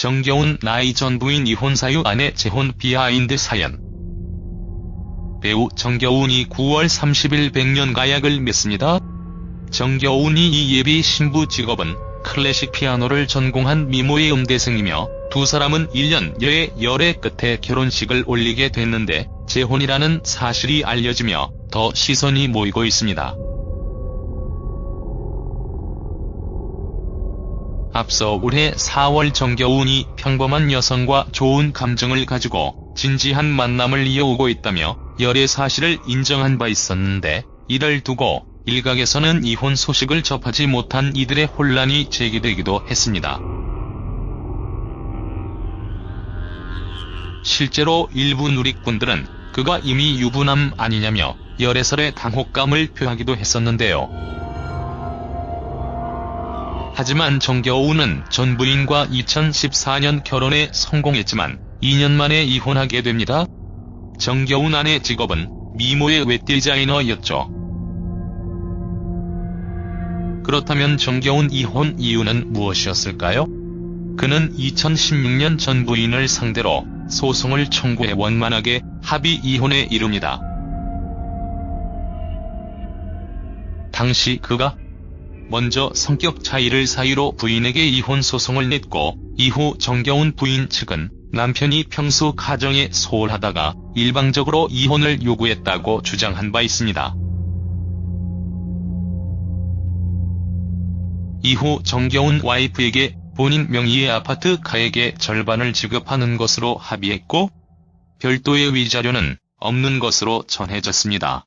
정겨운 나이 전 부인 이혼 사유 아내 재혼 비하인드 사연. 배우 정겨운이 9월 30일 백년가약을 맺습니다. 정겨운이 이 예비 신부 직업은 클래식 피아노를 전공한 미모의 음대생이며 두 사람은 1년여의 열애 끝에 결혼식을 올리게 됐는데 재혼이라는 사실이 알려지며 더 시선이 모이고 있습니다. 앞서 올해 4월 정겨운이 평범한 여성과 좋은 감정을 가지고 진지한 만남을 이어오고 있다며 열애 사실을 인정한 바 있었는데, 이를 두고 일각에서는 이혼 소식을 접하지 못한 이들의 혼란이 제기되기도 했습니다. 실제로 일부 누리꾼들은 그가 이미 유부남 아니냐며 열애설에 당혹감을 표하기도 했었는데요. 하지만 정겨운은 전 부인과 2014년 결혼에 성공했지만 2년 만에 이혼하게 됩니다. 정겨운 아내 직업은 미모의 웹디자이너였죠. 그렇다면 정겨운 이혼 이유는 무엇이었을까요? 그는 2016년 전 부인을 상대로 소송을 청구해 원만하게 합의 이혼에 이릅니다. 당시 그가 먼저 성격 차이를 사유로 부인에게 이혼 소송을 냈고, 이후 정겨운 부인 측은 남편이 평소 가정에 소홀하다가 일방적으로 이혼을 요구했다고 주장한 바 있습니다. 이후 정겨운 와이프에게 본인 명의의 아파트 가액의 절반을 지급하는 것으로 합의했고, 별도의 위자료는 없는 것으로 전해졌습니다.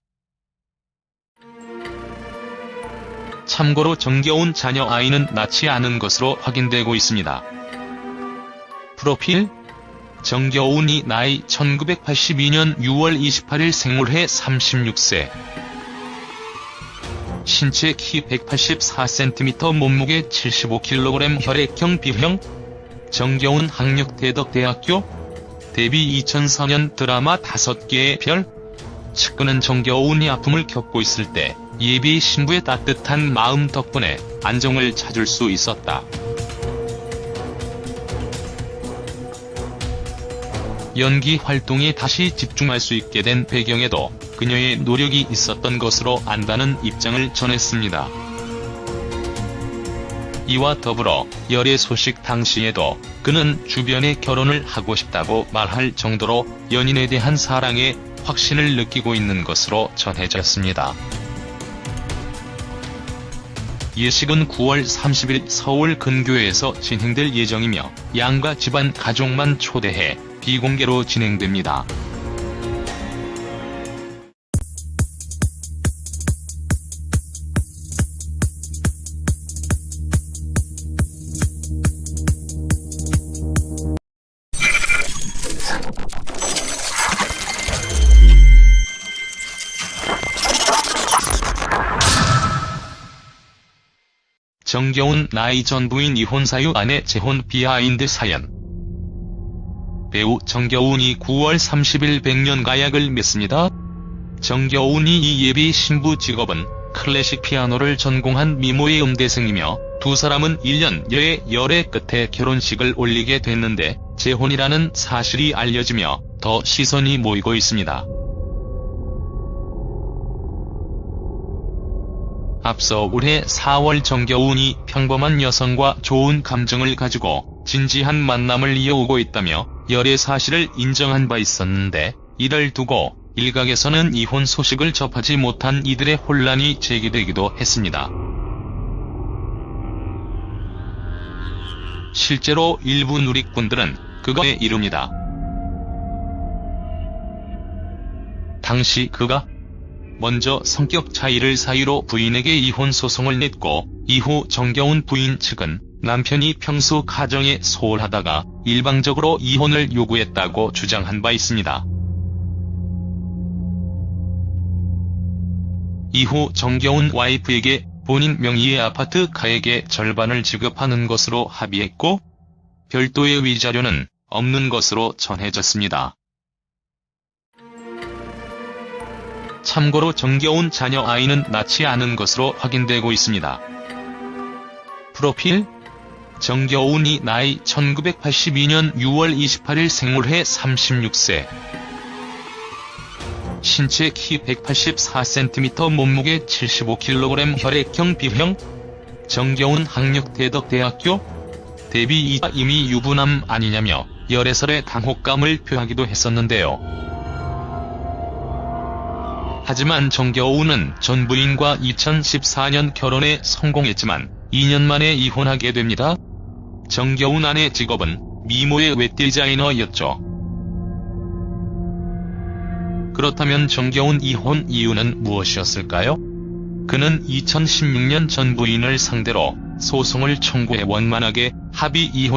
참고로 정겨운 자녀 아이는 낳지 않은 것으로 확인되고 있습니다. 프로필: 정겨운이 나이 1982년 6월 28일 생물해 36세. 신체 키 184cm, 몸무게 75kg, 혈액형 B형. 정겨운 학력 대덕대학교. 데뷔 2004년 드라마 5개의 별. 측근은 정겨운이 아픔을 겪고 있을 때 예비 신부의 따뜻한 마음 덕분에 안정을 찾을 수 있었다. 연기 활동에 다시 집중할 수 있게 된 배경에도 그녀의 노력이 있었던 것으로 안다는 입장을 전했습니다. 이와 더불어 열애 소식 당시에도 그는 주변에 결혼을 하고 싶다고 말할 정도로 연인에 대한 사랑에 확신을 느끼고 있는 것으로 전해졌습니다. 예식은 9월 30일 서울 근교에서 진행될 예정이며 양가 집안 가족만 초대해 비공개로 진행됩니다. 정겨운 나이 전 부인 이혼 사유 아내 재혼 비하인드 사연. 배우 정겨운이 9월 30일 백년가약을 맺습니다. 정겨운이 이 예비 신부 직업은 클래식 피아노를 전공한 미모의 음대생이며 두 사람은 1년여의 열애 끝에 결혼식을 올리게 됐는데 재혼이라는 사실이 알려지며 더 시선이 모이고 있습니다. 앞서 올해 4월 정겨운이 평범한 여성과 좋은 감정을 가지고 진지한 만남을 이어오고 있다며 열애 사실을 인정한 바 있었는데, 이를 두고 일각에서는 이혼 소식을 접하지 못한 이들의 혼란이 제기되기도 했습니다. 실제로 일부 누리꾼들은 그가 이릅니다. 당시 그가 먼저 성격 차이를 사유로 부인에게 이혼 소송을 냈고, 이후 정겨운 부인 측은 남편이 평소 가정에 소홀하다가 일방적으로 이혼을 요구했다고 주장한 바 있습니다. 이후 정겨운 와이프에게 본인 명의의 아파트 가액의 절반을 지급하는 것으로 합의했고, 별도의 위자료는 없는 것으로 전해졌습니다. 참고로 정겨운 자녀 아이는 낳지 않은 것으로 확인되고 있습니다. 프로필: 정겨운이 나이 1982년 6월 28일 생물해 36세. 신체 키 184cm, 몸무게 75kg, 혈액형 B형. 정겨운 학력 대덕대학교. 데뷔 이자 이미 유부남 아니냐며 열애설에 당혹감을 표하기도 했었는데요. 하지만 정겨운은 전 부인과 2014년 결혼에 성공했지만 2년 만에 이혼하게 됩니다. 정겨운 아내 직업은 미모의 웹디자이너였죠. 그렇다면 정겨운 이혼 이유는 무엇이었을까요? 그는 2016년 전 부인을 상대로 소송을 청구해 원만하게 합의 이혼했습니다.